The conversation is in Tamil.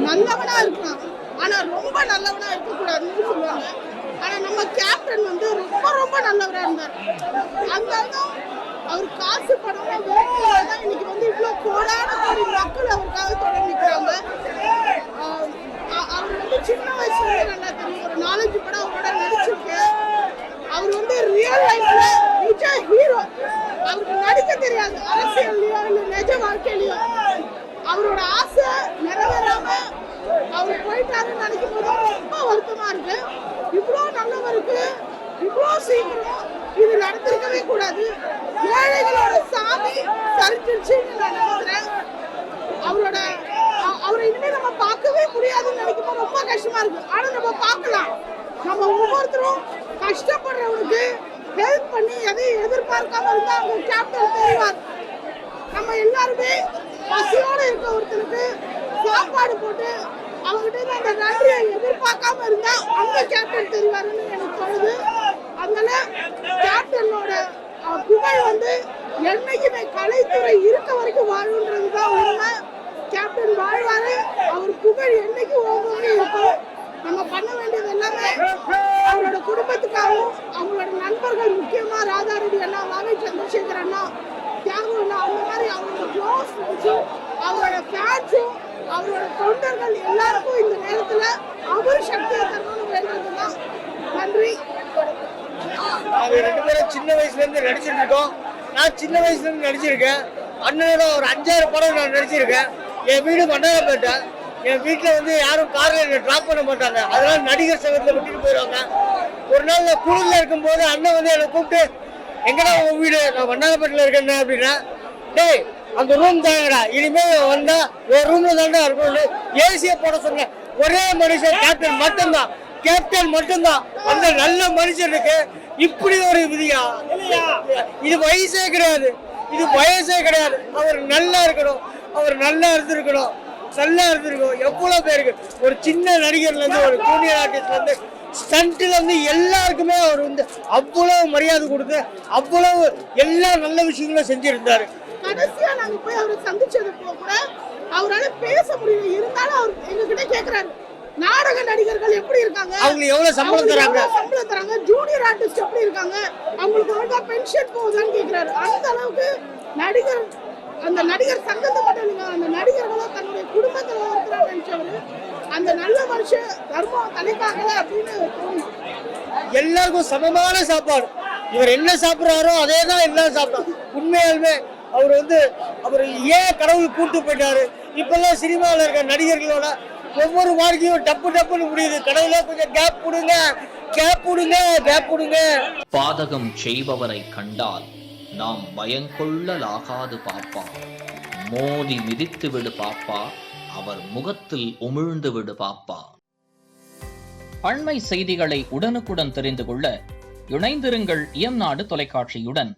நல்லவனா இருக்கலாம், ஆனா ரொம்ப நல்லவனா இருக்கக்கூடாதுன்னு சொல்லுவாங்க. ஆனா நம்ம கேப்டன் வந்து ரொம்ப ரொம்ப நல்லவரா இருந்தார். அந்த அவர் காசு பணம் வேலைதான் இன்னைக்கு வந்து இவ்வளவு கோடான கோடி மக்கள் அவருக்காக தொடர்ந்து நிற்கிறாங்க. அவர் வந்து சின்ன வயசுல நல்லா தெரியும், ஒரு 4-5 படம் அவரோட நடிச்சிருக்கேன். அவர் வந்து ரியல் லைஃப்ல நிஜ ஹீரோ. அவருக்கு நடிக்க தெரியாது, அரசியல்லையோ இல்ல நிஜ வாழ்க்கையிலயோ. அவரோட ஆசை நிறைவேறாம அவர் போயிட்டாருன்னு நினைக்கும் போது ரொம்ப வருத்தமா இருக்கு. இவ்வளோ நல்லவருக்கு இவ்வளோ சீக்கிரம் இது நடந்திருக்கவே கூடாது. ஏழைகளோட சாமி சரிச்சிருச்சுன்னு நான் நினைக்கிறேன். அவரை இனிமே நம்ம பார்க்கவே முடியாதுன்னு நினைக்கும் போது ரொம்ப கஷ்டமா இருக்கு. ஆனா நம்ம பார்க்கலாம். நம்ம ஒவ்வொருத்தரும் கஷ்டப்படுறவனுக்கு ஹெல்ப் பண்ணி எதையும் எதிர்பார்க்காம இருந்தா அவங்க கேப்டன் தெரிவார். நம்ம எல்லாருமே பசியோட இருக்க ஒருத்தருக்கு சாப்பாடு போட்டு அவங்ககிட்ட அந்த நன்றியை எதிர்பார்க்காம இருந்தா அந்த கேப்டன் தெரிவாருன்னு எனக்கு தோணுது. அதனால கேப்டனோட புகழ் வந்து என்னைக்குமே கலைத்துறை இருக்க வரைக்கும் வாழுன்றதுதான் உண்மை. கேப்டன் வாழ்வாரு, அவர் புகழ் என்னைக்கு ஓங்கோன்னு இருக்கும். நம்ம பண்ண வேண்டியது எல்லாமே அவரோட குடும்பத்துக்காகவும் அவங்களோட நண்பர்கள், முக்கியமா ராதாரவி அண்ணா, வாகை சந்திரசேகர் அண்ணா, தியாகு அண்ணா, அந்த மாதிரி அவரோட க்ளோஸ் ஃப்ரெண்ட்ஸும் அவரோட ஃபேன்ஸும் அவரோட தொண்டர்கள் எல்லாருக்கும் இந்த நேரத்துல அவர் சக்தியை தரணும்னு வேண்டியதுதான். நன்றி. நாங்க 2 பேரும் சின்ன வயசுல இருந்து நடிச்சிட்டு இருக்கோம். நான் சின்ன வயசுல இருந்து நடிச்சிருக்கேன். அண்ணனோட ஒரு 5-6 படம் நான் நடிச்சிருக்கேன். என் வீடு மண்டலப்பேட்டை. என் வீட்டில் வந்து யாரும் காரில் என்னை ட்ராப் பண்ண மாட்டாங்க. அதனால நடிகர் சங்கத்தில் விட்டுட்டு போயிடுவாங்க. ஒரு நாள் நான் குழுவில் இருக்கும்போது அண்ணன் வந்து என்னை கூப்பிட்டு, எங்கடா உன் வீடு? நான் மண்டலப்பேட்டில் இருக்கேன் அப்படின்னா, டேய் அந்த ரூம் தாங்கடா, இனிமே வந்தா ஒரு ரூம்ல தாண்டா இருக்கணும், ஏசியை போட சொன்னேன். ஒரே மனுஷன் கேப்டன் மட்டும்தான். கேப்டன் மட்டும்தான் அந்த நல்ல மனுஷனுக்கு இப்படி ஒரு விதியா? இது வயசே கிடையாது, இது வயசே கிடையாது. அவர் நல்லா இருக்கணும், அவர் நல்லா இருந்திருக்கணும், நல்லா இருந்திருக்கும். எவ்வளவு பேருக்கு ஒரு சின்ன நடிகர்ல இருந்து ஒரு ஜூனியர் ஆர்டிஸ்ட்ல இருந்து ஸ்டண்ட்ல இருந்து எல்லாருக்குமே அவர் வந்து அவ்வளவு மரியாதை கொடுத்து அவ்வளவு எல்லா நல்ல விஷயங்களும் செஞ்சிருந்தாரு. கடைசியா நாங்க போய் அவரை சந்திச்சது கூட அவரால பேச முடியல. இருந்தாலும் அவர் எங்ககிட்ட கேக்குறாரு, நாடக நடிகர்கள் எப்படி இருக்காங்க, அவங்களுக்கு எவ்வளவு சம்பளம் தராங்க, ஜூனியர் ஆர்டிஸ்ட் எப்படி இருக்காங்க, அவங்களுக்கு ஒழுங்கா பென்ஷன் போகுதான்னு கேக்குறாரு. அந்த அளவுக்கு நடிகர், அந்த நடிகர் சங்கத்தை மட்டும் இல்லைங்க, அந்த நடிகர்களும் தன்னுடைய குடும்பத்தில் ஒருத்தரா நினைச்சவரு. அந்த நல்ல மனுஷன் தர்மம் தலைக்காகல அப்படின்னு தோணும். எல்லாருக்கும் சமமான சாப்பாடு. இவர் என்ன சாப்பிட்றாரோ அதே தான் எல்லாம் சாப்பிட்டார். உண்மையாலுமே அவர் வந்து அவர் ஏன் கடவுள் கூட்டு போயிட்டாரு. இப்பெல்லாம் சினிமாவில் இருக்க நடிகர்களோட ஒவ்வொரு வாழ்க்கையும் டப்பு டப்புன்னு முடியுது. கடவுளே கொஞ்சம் கேப் கொடுங்க, கேப் கொடுங்க, கேப் கொடுங்க. பாதகம் செய்பவரை கண்டால் நாம் பயங்கொள்ளலாகாது பாப்பா. மோதி மிதித்து விடு பாப்பா, அவர் முகத்தில் உமிழ்ந்து விடு பாப்பா. அண்மை செய்திகளை உடனுக்குடன் தெரிந்து கொள்ள இணைந்திருங்கள் இயம்நாடு தொலைக்காட்சியுடன்.